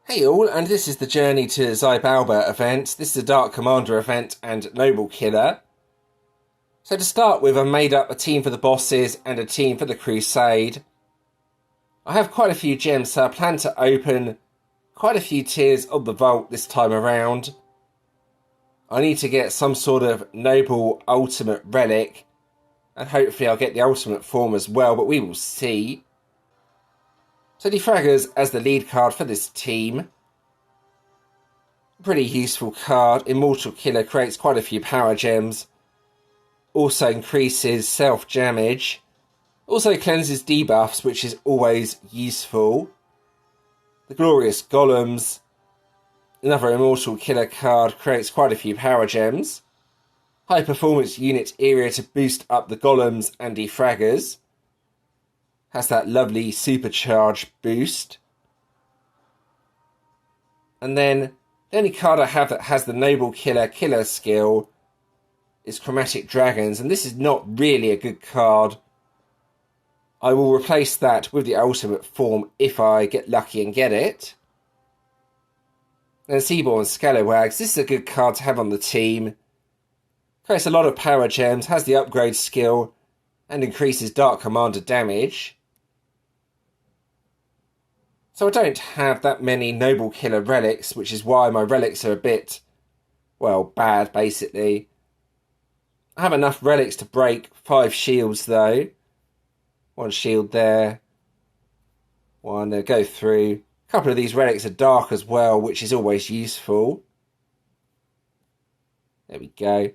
Hey all, and this is the Journey to Xibalba event. This is a Dark Commander event and Noble Killer. So to start with, I made up a team for the bosses and a team for the Crusade. I have quite a few gems, so I plan to open quite a few tiers of the vault this time around. I need to get some sort of Noble Ultimate Relic, and hopefully I'll get the Ultimate form as well, but we will see. So Defraggers as the lead card for this team. Pretty useful card. Immortal Killer creates quite a few power gems. Also increases self-damage. Also cleanses debuffs, which is always useful. The Glorious Golems. Another Immortal Killer card, creates quite a few power gems. High Performance Unit area to boost up the Golems and Defraggers. Has that lovely supercharge boost. And then the only card I have that has the Noble Killer skill is Chromatic Dragons, and this is not really a good card. I will replace that with the ultimate form if I get lucky and get it. Then Seaborn Scalawags, this is a good card to have on the team. Creates a lot of power gems, has the upgrade skill, and increases Dark Commander damage. So I don't have that many Noble Killer relics, which is why my relics are a bit, well, bad, basically. I have enough relics to break 5 shields, though. 1 shield there. 1 there, go through. A couple of these relics are dark as well, which is always useful. There we go.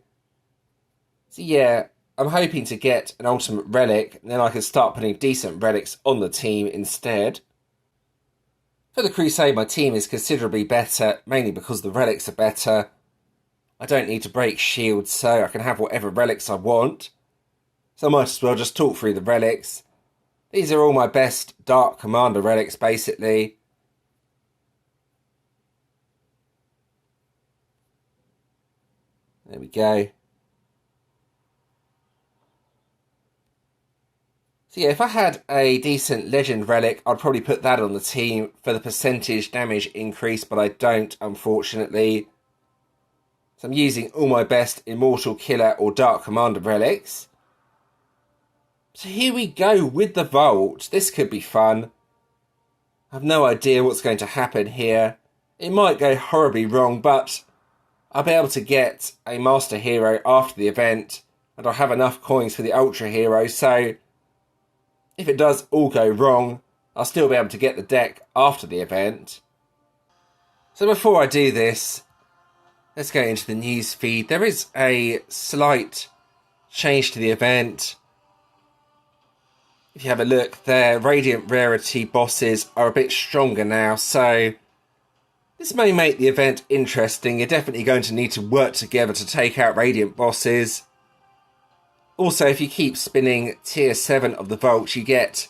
So yeah, I'm hoping to get an ultimate relic, and then I can start putting decent relics on the team instead. For the Crusade, my team is considerably better, mainly because the relics are better. I don't need to break shields, so I can have whatever relics I want. So I might as well just talk through the relics. These are all my best Dark Commander relics, basically. There we go. So yeah, if I had a decent Legend Relic, I'd probably put that on the team for the percentage damage increase, but I don't, unfortunately. So I'm using all my best Immortal Killer or Dark Commander relics. So here we go with the Vault. This could be fun. I have no idea what's going to happen here. It might go horribly wrong, but I'll be able to get a Master Hero after the event, and I'll have enough coins for the Ultra Hero, so if it does all go wrong, I'll still be able to get the deck after the event. So before I do this, let's go into the news feed. There is a slight change to the event. If you have a look there, Radiant Rarity bosses are a bit stronger now, so this may make the event interesting. You're definitely going to need to work together to take out Radiant bosses. Also, if you keep spinning tier 7 of the vault, you get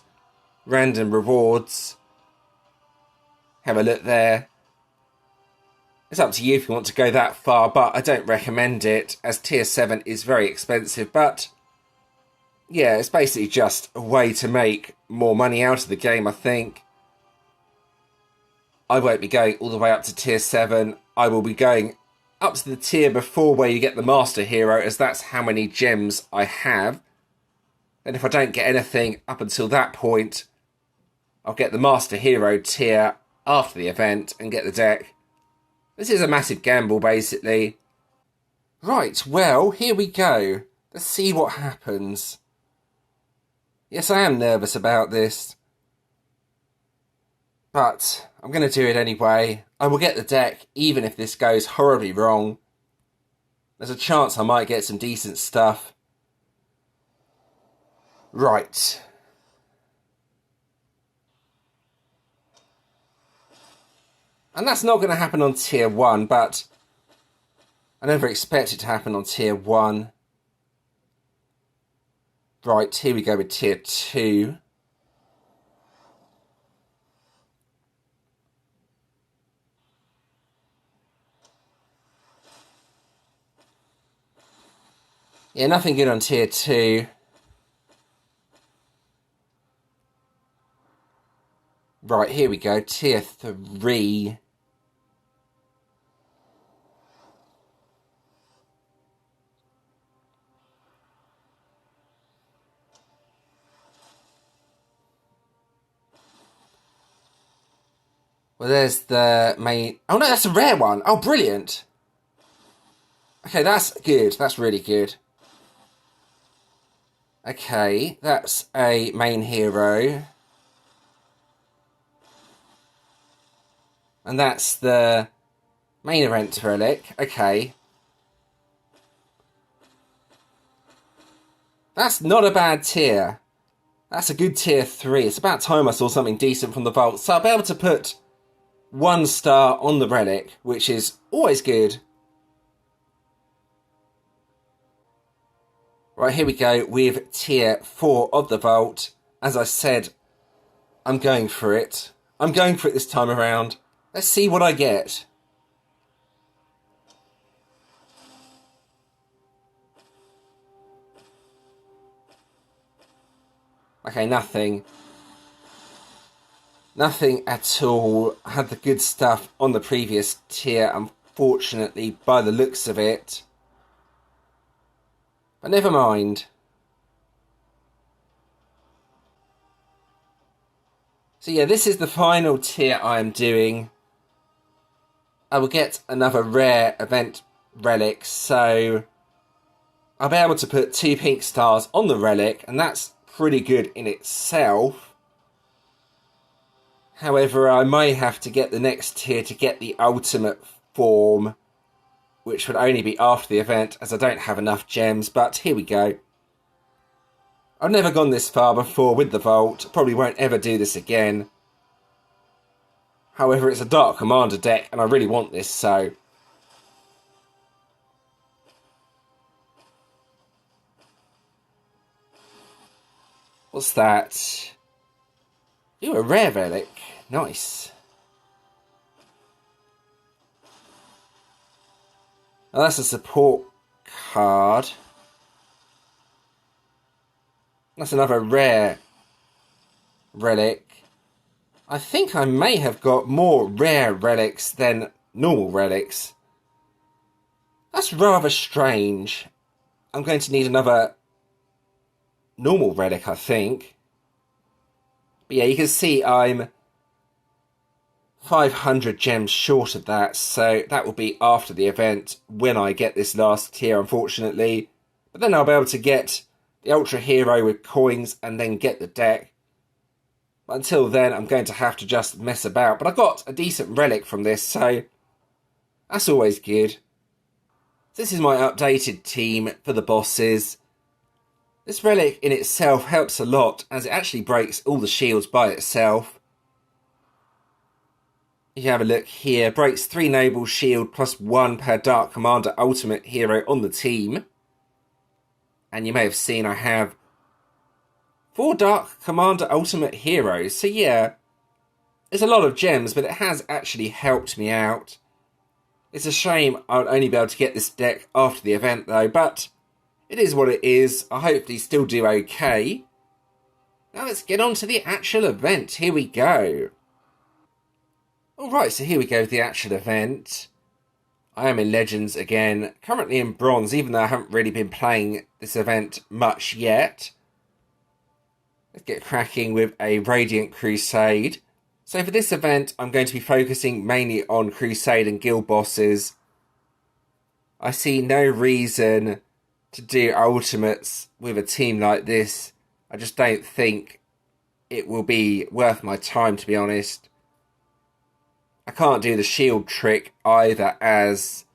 random rewards. Have a look there. It's up to you if you want to go that far, but I don't recommend it, as tier 7 is very expensive. But yeah, it's basically just a way to make more money out of the game, I think. I won't be going all the way up to tier 7. I will be going up to the tier before where you get the Master Hero, as that's how many gems I have. And if I don't get anything up until that point, I'll get the Master Hero tier after the event and get the deck. This is a massive gamble, basically. Right, well, here we go. Let's see what happens. Yes, I am nervous about this, but I'm going to do it anyway. I will get the deck, even if this goes horribly wrong. There's a chance I might get some decent stuff. Right. And that's not going to happen on tier 1, but I never expect it to happen on tier 1. Right, here we go with tier 2. Yeah, nothing good on tier 2. Right, here we go. Tier 3. Well, there's the main... Oh, no, that's a rare one. Oh, brilliant. Okay, that's good. That's really good. Okay, that's a main hero. And that's the main event relic. Okay. That's not a bad tier. That's a good tier 3. It's about time I saw something decent from the vault. So I'll be able to put 1 star on the relic, which is always good. Right, here we go with tier 4 of the vault. As I said, I'm going for it. I'm going for it this time around. Let's see what I get. Okay, nothing. Nothing at all. I had the good stuff on the previous tier, unfortunately, by the looks of it. But never mind. So yeah, this is the final tier I am doing. I will get another rare event relic, so I'll be able to put 2 pink stars on the relic, and that's pretty good in itself. However, I may have to get the next tier to get the ultimate form, which would only be after the event, as I don't have enough gems, but here we go. I've never gone this far before with the vault, probably won't ever do this again. However, it's a Dark Commander deck, and I really want this, so... What's that? Ooh, a rare relic. Nice. Oh, that's a support card. That's another rare relic. I think I may have got more rare relics than normal relics. That's rather strange. I'm going to need another normal relic, I think. But yeah, you can see I'm 500 gems short of that, so that will be after the event when I get this last tier, unfortunately. But then I'll be able to get the Ultra Hero with coins and then get the deck. But until then, I'm going to have to just mess about. But I got a decent relic from this, so that's always good. This is my updated team for the bosses. This relic in itself helps a lot, as it actually breaks all the shields by itself. If you have a look here, breaks 3 Noble Shield plus 1 per Dark Commander Ultimate Hero on the team. And you may have seen I have 4 Dark Commander Ultimate Heroes. So yeah, it's a lot of gems, but it has actually helped me out. It's a shame I'll only be able to get this deck after the event though, but it is what it is. I hopefully still do okay. Now let's get on to the actual event. Here we go. Alright, so here we go with the actual event. I am in Legends again, currently in Bronze, even though I haven't really been playing this event much yet. Let's get cracking with a Radiant Crusade. So for this event, I'm going to be focusing mainly on Crusade and Guild bosses. I see no reason to do ultimates with a team like this. I just don't think it will be worth my time, to be honest. I can't do the shield trick either, as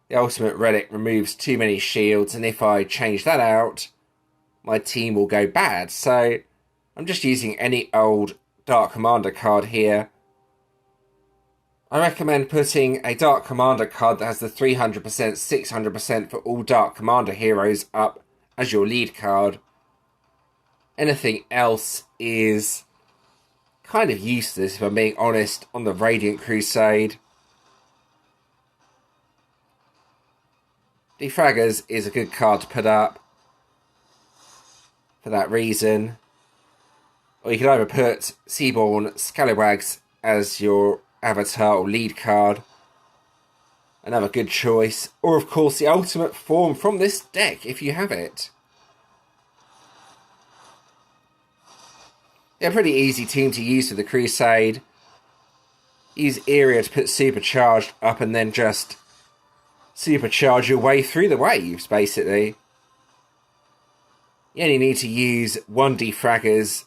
the ultimate relic removes too many shields, and if I change that out, my team will go bad. So I'm just using any old Dark Commander card here. I recommend putting a Dark Commander card that has the 300%, 600% for all Dark Commander heroes up as your lead card. Anything else is kind of useless, if I'm being honest, on the Radiant Crusade. Defraggers is a good card to put up for that reason. Or you can either put Seaborn Scallywags as your avatar or lead card. Another good choice. Or of course the ultimate form from this deck, if you have it. Yeah, pretty easy team to use for the Crusade. use area to put supercharged up and then just supercharge your way through the waves, basically. You only need to use 1 defraggers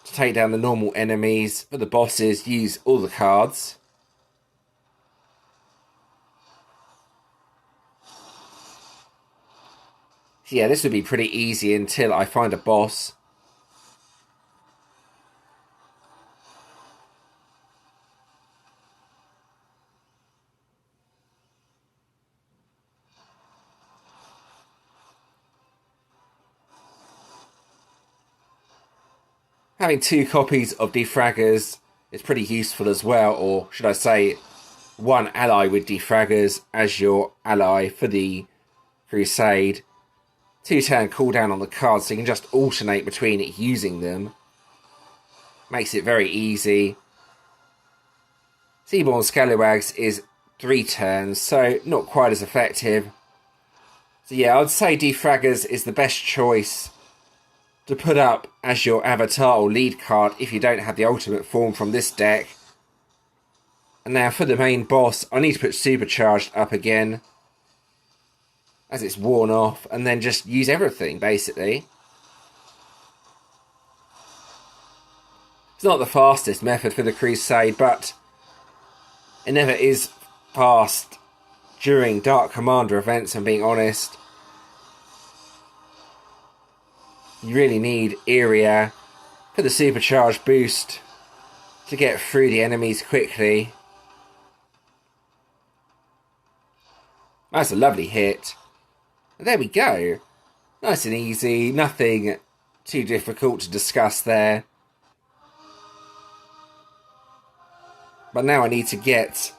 to take down the normal enemies. For the bosses, use all the cards. So yeah, this would be pretty easy until I find a boss. Having 2 copies of defraggers is pretty useful as well, or should I say 1 ally with defraggers as your ally for the Crusade. 2-turn cooldown on the cards, so you can just alternate between using them. Makes it very easy. Seaborn Scallywags is 3 turns, so not quite as effective. So yeah, I'd say defraggers is the best choice to put up as your avatar or lead card if you don't have the ultimate form from this deck. And now for the main boss, I need to put supercharged up again, as it's worn off, and then just use everything, basically. It's not the fastest method for the Crusade, but it never is fast during Dark Commander events, I'm being honest. You really need area for the supercharged boost to get through the enemies quickly. That's a lovely hit. There we go. Nice and easy. Nothing too difficult to discuss there. But now I need to get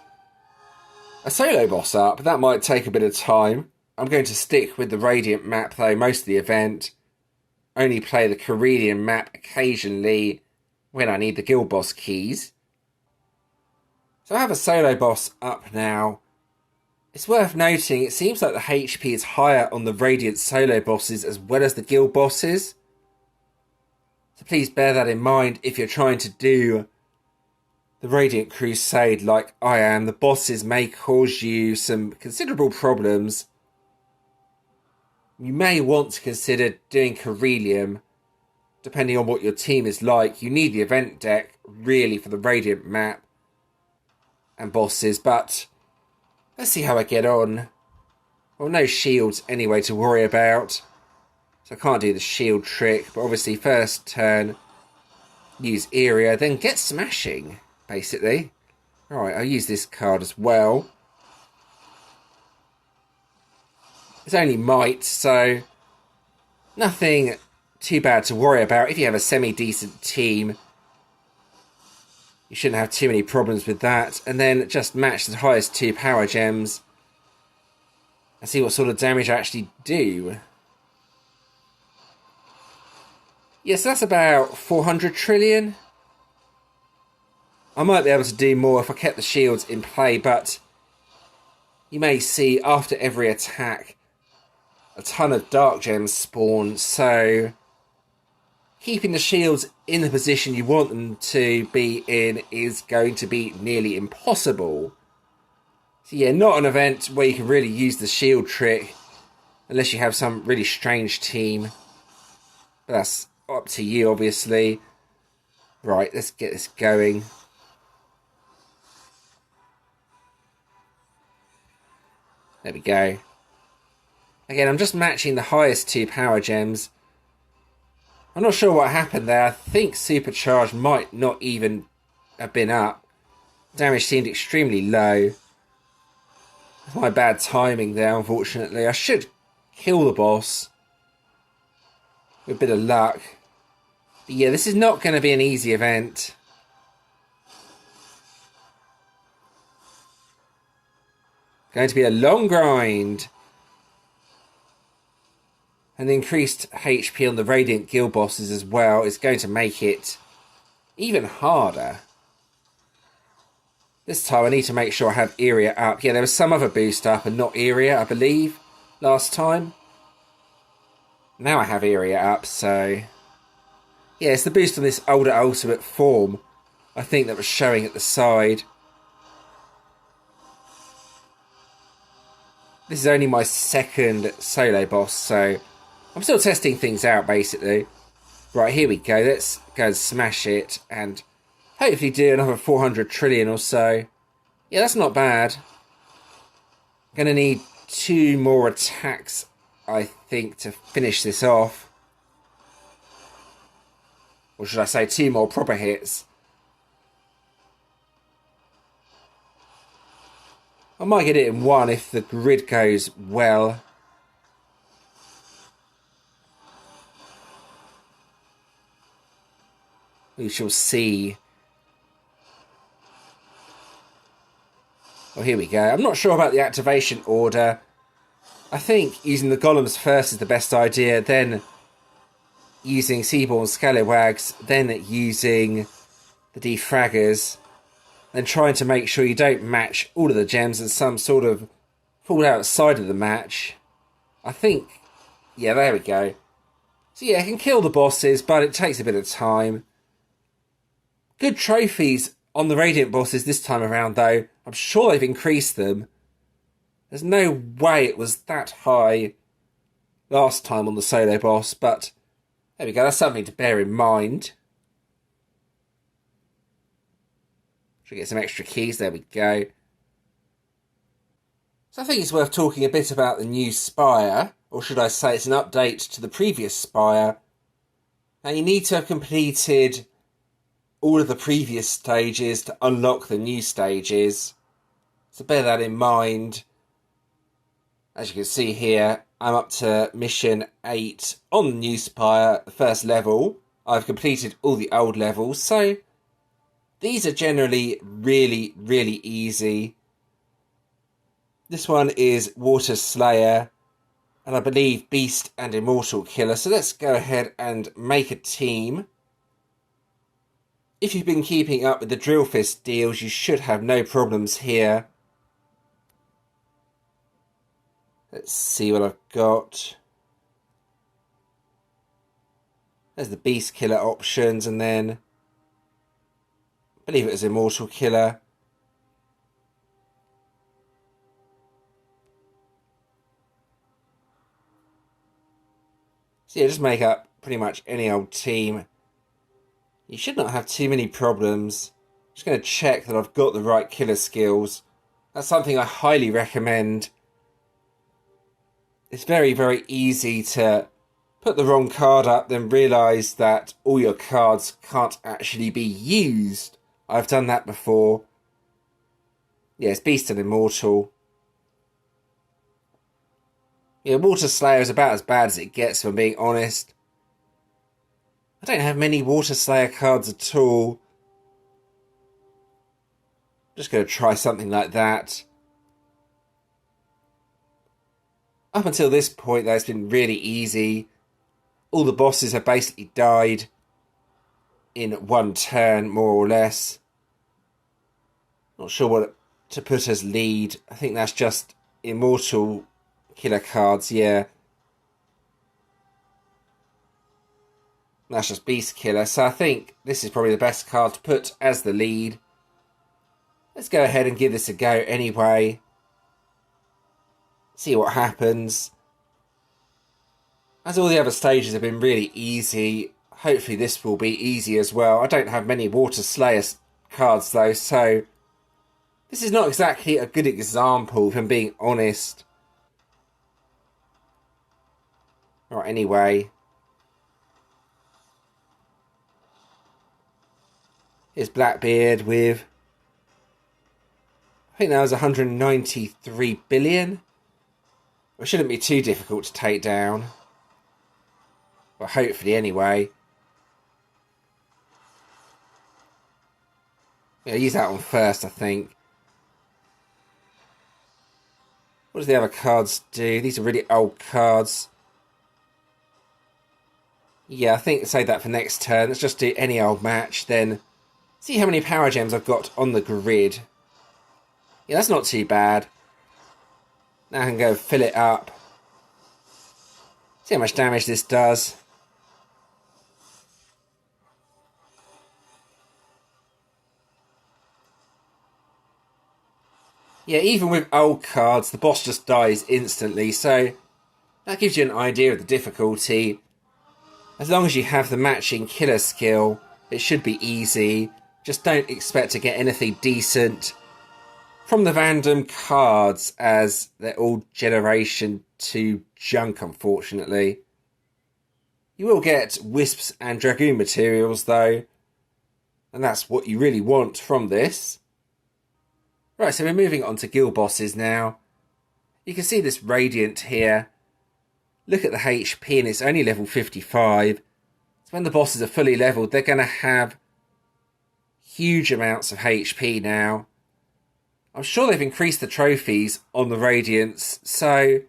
a solo boss up. That might take a bit of time. I'm going to stick with the Radiant map though most of the event. Only play the Carillion map occasionally when I need the guild boss keys. So I have a solo boss up now. It's worth noting, it seems like the HP is higher on the Radiant solo bosses as well as the guild bosses. So please bear that in mind if you're trying to do the Radiant Crusade like I am. The bosses may cause you some considerable problems. You may want to consider doing Carillion, depending on what your team is like. You need the event deck, really, for the Radiant map and bosses, but let's see how I get on. Well, no shields anyway to worry about, so I can't do the shield trick, but obviously first turn, use area, then get smashing, basically. Alright, I'll use this card as well. It's only might, so nothing too bad to worry about. If you have a semi-decent team, you shouldn't have too many problems with that. And then just match the highest 2 power gems and see what sort of damage I actually do. Yes, that's about 400 trillion. I might be able to do more if I kept the shields in play, but you may see after every attack a ton of dark gems spawn, so keeping the shields in the position you want them to be in is going to be nearly impossible. So yeah, not an event where you can really use the shield trick unless you have some really strange team. But that's up to you, obviously. Right, let's get this going. There we go. Again, I'm just matching the highest 2 power gems. I'm not sure what happened there. I think supercharge might not even have been up. Damage seemed extremely low. That's my bad timing there, unfortunately. I should kill the boss with a bit of luck. But yeah, this is not going to be an easy event. Going to be a long grind. And the increased HP on the Radiant guild bosses as well is going to make it even harder. This time I need to make sure I have area up. Yeah, there was some other boost up and not area, I believe, last time. Now I have area up, so yeah, it's the boost on this older ultimate form I think, that was showing at the side. This is only my second solo boss, so I'm still testing things out, basically. Right, here we go. Let's go and smash it and hopefully do another 400 trillion or so. Yeah, that's not bad. Gonna need 2 more attacks, I think, to finish this off. Or should I say 2 more proper hits? I might get it in 1 if the grid goes well. We shall see. Oh, here we go. I'm not sure about the activation order. I think using the golems first is the best idea, then using Seaborn Scallywags, then using the defraggers, then trying to make sure you don't match all of the gems and some sort of fall outside of the match. I think, yeah, there we go. So yeah, I can kill the bosses, but it takes a bit of time. Good trophies on the Radiant bosses this time around, though. I'm sure they've increased them. There's no way it was that high last time on the solo boss, but there we go. That's something to bear in mind. Should get some extra keys. There we go. So I think it's worth talking a bit about the new Spire, or should I say it's an update to the previous Spire. Now you need to have completed all of the previous stages to unlock the new stages. So bear that in mind. As you can see here, I'm up to mission 8 on the new Spire, the first level. I've completed all the old levels, so these are generally really, really easy. This one is Water Slayer, and I believe Beast and Immortal Killer. So let's go ahead and make a team. If you've been keeping up with the Drill Fist deals, you should have no problems here. Let's see what I've got. There's the Beast Killer options, and then I believe it was Immortal Killer. So yeah, just make up pretty much any old team. You should not have too many problems. I'm just going to check that I've got the right killer skills. That's something I highly recommend. It's very, very easy to put the wrong card up, then realise that all your cards can't actually be used. I've done that before. Yes, Beast and Immortal. Yeah, Water Slayer is about as bad as it gets, if I'm being honest. I don't have many Water Slayer cards at all. Just going to try something like that. Up until this point, though, it's been really easy. All the bosses have basically died in 1 turn, more or less. Not sure what to put as lead. I think that's just Immortal Killer cards, yeah. That's just Beast Killer. So I think this is probably the best card to put as the lead. Let's go ahead and give this a go anyway. See what happens. As all the other stages have been really easy, hopefully this will be easy as well. I don't have many Water Slayer cards though, so this is not exactly a good example, if I'm being honest. Right, anyway. Here's Blackbeard with, I think that was 193 billion. It shouldn't be too difficult to take down. But hopefully anyway. Yeah, use that one first, I think. What does the other cards do? These are really old cards. Yeah, I think save that for next turn. Let's just do any old match, then see how many power gems I've got on the grid. Yeah, that's not too bad. Now I can go fill it up. See how much damage this does. Yeah, even with old cards, the boss just dies instantly, so that gives you an idea of the difficulty. As long as you have the matching killer skill, it should be easy. Just don't expect to get anything decent from the random cards, as they're all Generation 2 junk, unfortunately. You will get Wisps and Dragoon materials, though, and that's what you really want from this. Right, so we're moving on to guild bosses now. You can see this Radiant here. Look at the HP, and it's only level 55. So when the bosses are fully leveled, they're going to have huge amounts of HP now. I'm sure they've increased the trophies on the Radiants, so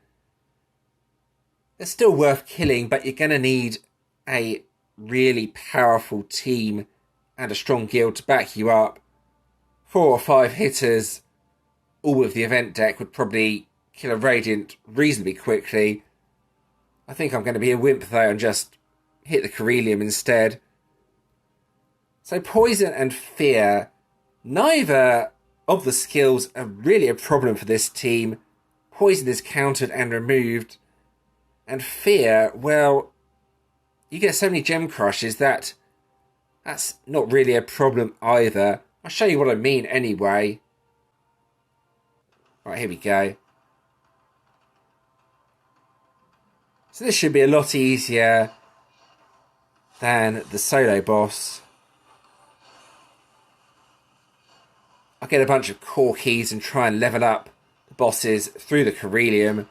they're still worth killing, but you're going to need a really powerful team and a strong guild to back you up. 4 or 5 hitters, all with the event deck, would probably kill a Radiant reasonably quickly. I think I'm going to be a wimp, though, and just hit the Corellium instead. So Poison and Fear, neither of the skills are really a problem for this team. Poison is countered and removed. And Fear, well, you get so many gem crushes that's not really a problem either. I'll show you what I mean anyway. Right, here we go. So this should be a lot easier than the solo boss. I'll get a bunch of core keys and try and level up the bosses through the Corellium.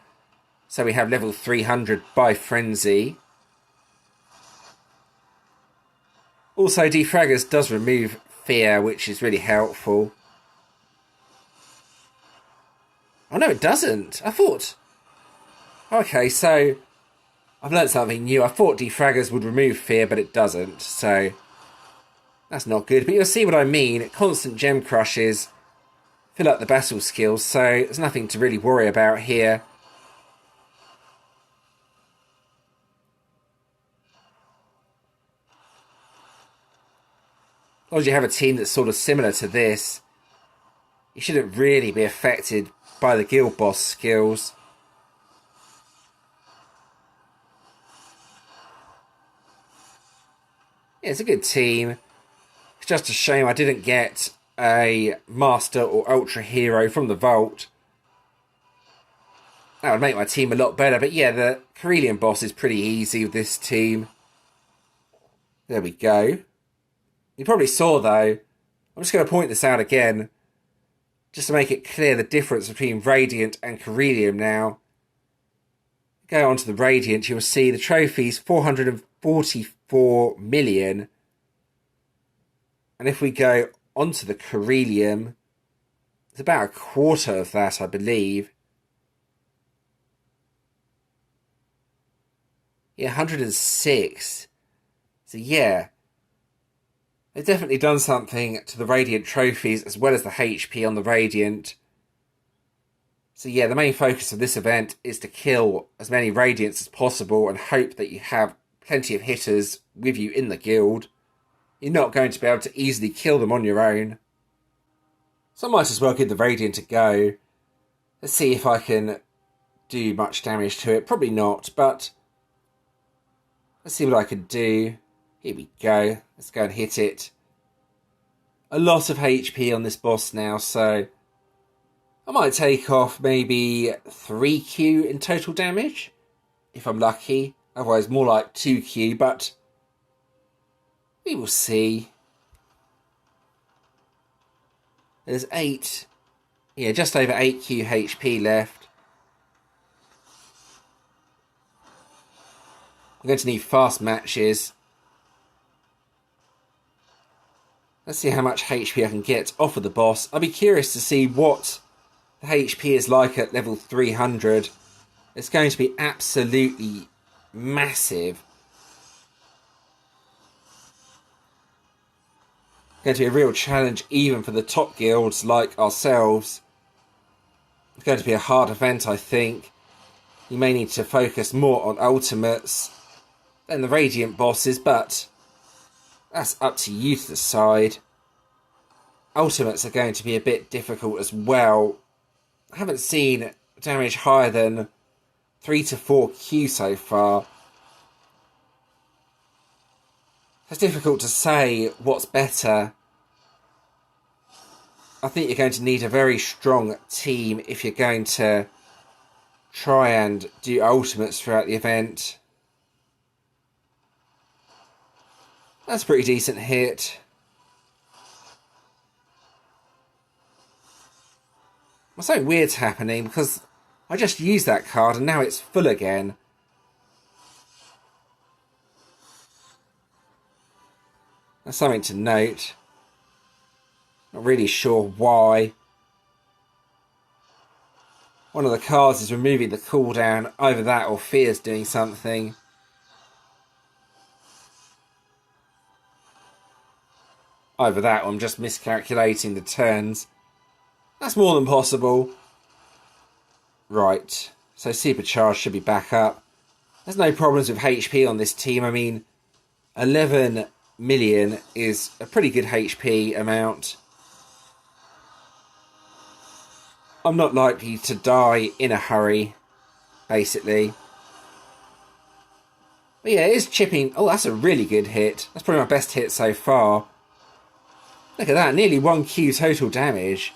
So we have level 300 by Frenzy. Also, Defraggers does remove Fear, which is really helpful. Oh no, it doesn't. I thought... Okay, so I've learnt something new. I thought Defraggers would remove Fear, but it doesn't. So that's not good. But you'll see what I mean. Constant gem crushes fill up the battle skills, so there's nothing to really worry about here. As long as you have a team that's sort of similar to this, you shouldn't really be affected by the guild boss skills. Yeah, it's a good team. It's just a shame I didn't get a Master or Ultra Hero from the Vault. That would make my team a lot better. But yeah, the Corellium boss is pretty easy with this team. There we go. You probably saw, though, I'm just going to point this out again, just to make it clear the difference between Radiant and Corellium now. Go on to the Radiant, you'll see the trophies, 444 million. And if we go onto the Corellium, it's about a quarter of that, I believe. Yeah, 106. So yeah, they've definitely done something to the Radiant trophies as well as the HP on the Radiant. So yeah, the main focus of this event is to kill as many Radiants as possible and hope that you have plenty of hitters with you in the guild. You're not going to be able to easily kill them on your own. So I might as well give the Radiant a go. Let's see if I can do much damage to it. Probably not, but let's see what I can do. Here we go. Let's go and hit it. A lot of HP on this boss now, so I might take off maybe 3Q in total damage, if I'm lucky. Otherwise, more like 2Q, but we will see. There's 8, yeah, just over 8Q HP left. I'm going to need fast matches. Let's see how much HP I can get off of the boss. I'll be curious to see what the HP is like at level 300. It's going to be absolutely massive. Going to be a real challenge even for the top guilds like ourselves. It's going to be a hard event, I think. You may need to focus more on ultimates than the Radiant bosses, but that's up to you to decide. Ultimates are going to be a bit difficult as well, I haven't seen damage higher than 3 to 4Q so far. It's difficult to say what's better. I think you're going to need a very strong team if you're going to try and do ultimates throughout the event. That's a pretty decent hit. Well, something weird's happening because I just used that card and now it's full again. That's something to note. Not really sure why. One of the cards is removing the cooldown. Either that or Fear's doing something. Either that or I'm just miscalculating the turns. That's more than possible. Right. So Supercharge should be back up. There's no problems with HP on this team. I mean, 11 million is a pretty good HP amount. I'm not likely to die in a hurry, basically. But yeah, it is chipping. Oh, that's a really good hit. That's probably my best hit so far. Look at that, nearly 1Q total damage.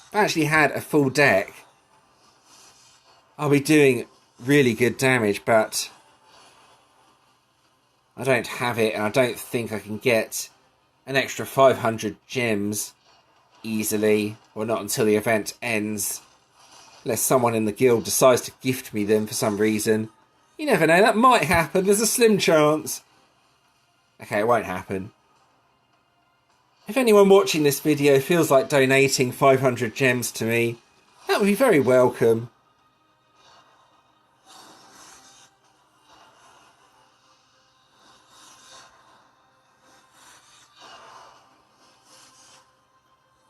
If I actually had a full deck, I'll be doing really good damage, but I don't have it, and I don't think I can get an extra 500 gems easily, or not until the event ends, unless someone in the guild decides to gift me them for some reason. You never know, that might happen, there's a slim chance. Okay, it won't happen. If anyone watching this video feels like donating 500 gems to me, that would be very welcome.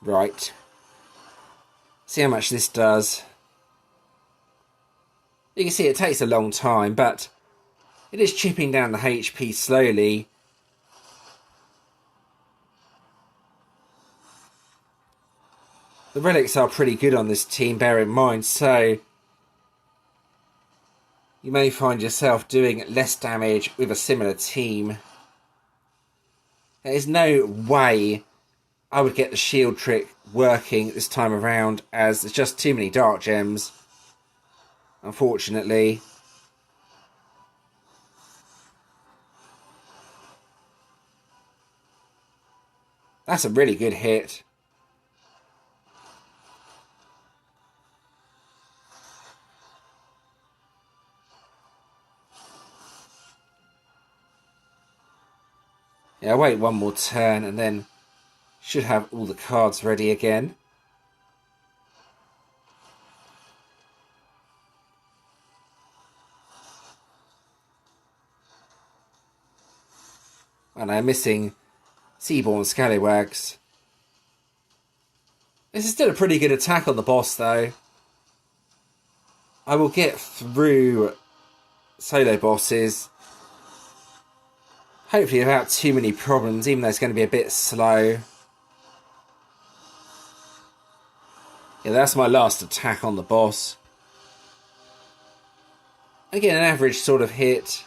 Right. See how much this does. You can see it takes a long time, but it is chipping down the HP slowly. The relics are pretty good on this team, bear in mind, so you may find yourself doing less damage with a similar team. There is no way I would get the shield trick working this time around, as there's just too many dark gems, unfortunately. That's a really good hit. Yeah, I'll wait one more turn and then should have all the cards ready again. And I'm missing Seaborn Scallywags. This is still a pretty good attack on the boss, though. I will get through solo bosses, hopefully without too many problems, even though it's going to be a bit slow. Yeah, that's my last attack on the boss. Again, an average sort of hit.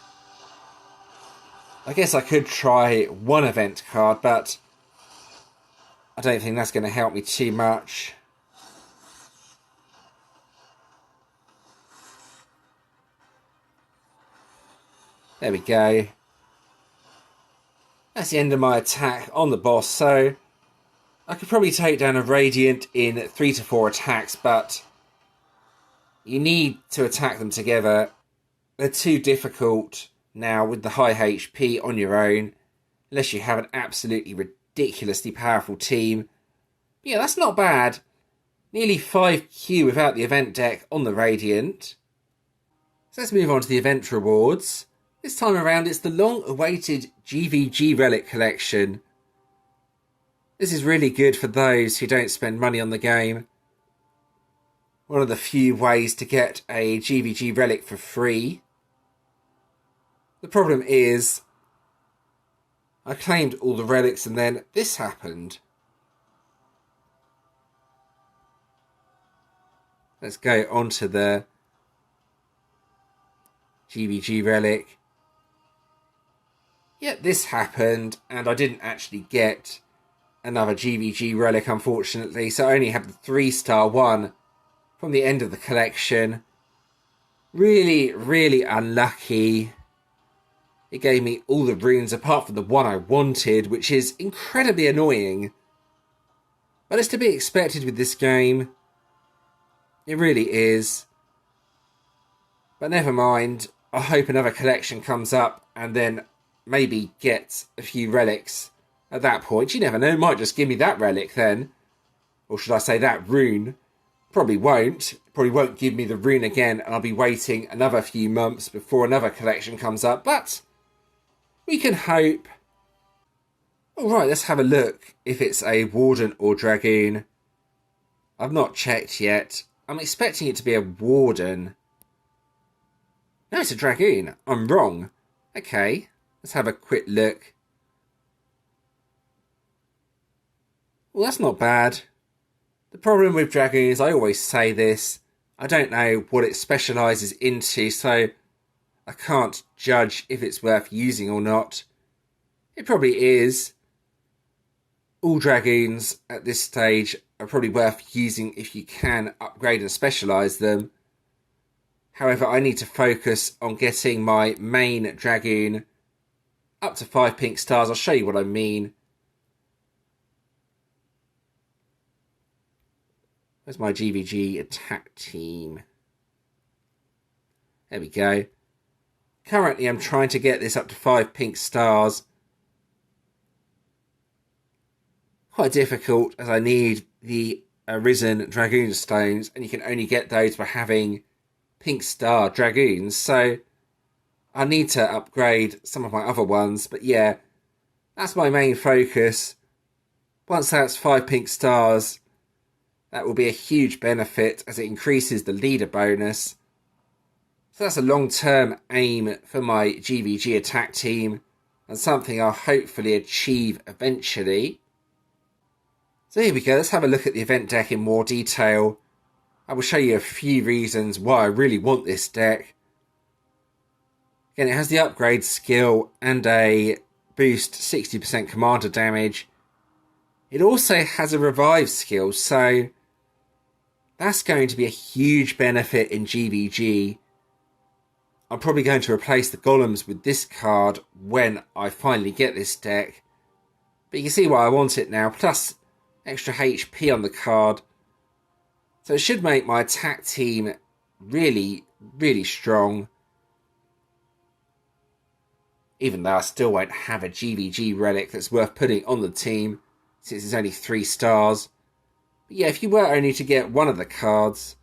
I guess I could try one event card, but I don't think that's going to help me too much. There we go. That's the end of my attack on the boss, so I could probably take down a Radiant in 3 to 4 attacks, but you need to attack them together. They're too difficult now with the high HP on your own, unless you have an absolutely ridiculously powerful team. But yeah, that's not bad. Nearly 5Q without the event deck on the Radiant. So let's move on to the event rewards. This time around, it's the long-awaited GVG Relic collection. This is really good for those who don't spend money on the game. One of the few ways to get a GVG Relic for free. The problem is, I claimed all the relics and then this happened. Let's go on to the GVG Relic. Yeah, this happened, and I didn't actually get another GVG Relic, unfortunately, so I only have the 3-star one from the end of the collection. Really, really unlucky. It gave me all the runes apart from the one I wanted, which is incredibly annoying. But it's to be expected with this game. It really is. But never mind. I hope another collection comes up and then maybe get a few relics at that point. You never know. It might just give me that relic then. Or should I say that rune. Probably won't. Probably won't give me the rune again, and I'll be waiting another few months before another collection comes up. But we can hope. Alright, let's have a look if it's a Warden or Dragoon. I've not checked yet. I'm expecting it to be a Warden. No, it's a Dragoon. I'm wrong. Okay, let's have a quick look. Well, that's not bad. The problem with Dragoons, I always say this, I don't know what it specialises into, so I can't judge if it's worth using or not. It probably is. All Dragoons at this stage are probably worth using if you can upgrade and specialise them. However, I need to focus on getting my main Dragoon up to 5 pink stars. I'll show you what I mean. Where's my GVG attack team? There we go. Currently, I'm trying to get this up to 5 pink stars. Quite difficult, as I need the Arisen Dragoon Stones, and you can only get those by having pink star Dragoons, so I need to upgrade some of my other ones, but yeah, that's my main focus. Once that's 5 pink stars, that will be a huge benefit as it increases the leader bonus. So that's a long-term aim for my GVG attack team, and something I'll hopefully achieve eventually. So here we go, let's have a look at the event deck in more detail. I will show you a few reasons why I really want this deck. Again, it has the upgrade skill and a boost 60% commander damage. It also has a revive skill, so that's going to be a huge benefit in GVG. I'm probably going to replace the golems with this card when I finally get this deck. But you can see why I want it now, plus extra HP on the card. So it should make my attack team really, really strong. Even though I still won't have a GVG relic that's worth putting on the team, since it's only 3 stars. But yeah, if you were only to get one of the cards,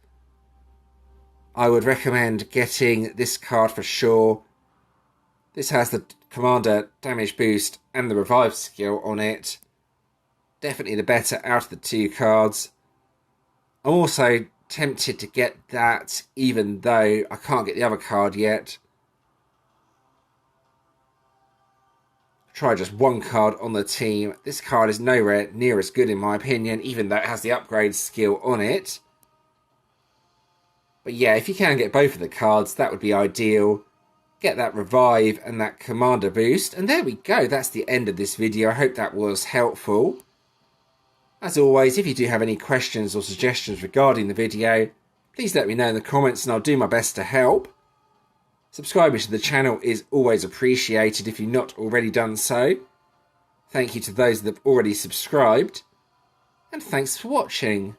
I would recommend getting this card for sure. This has the commander damage boost and the revive skill on it. Definitely the better out of the 2 cards. I'm also tempted to get that, even though I can't get the other card yet. Try just one card on the team. This card is nowhere near as good in my opinion, even though it has the upgrade skill on it. But yeah, if you can get both of the cards, that would be ideal. Get that revive and that commander boost. And there we go, that's the end of this video. I hope that was helpful. As always, if you do have any questions or suggestions regarding the video, please let me know in the comments and I'll do my best to help. Subscribing to the channel is always appreciated if you've not already done so. Thank you to those that have already subscribed. And thanks for watching.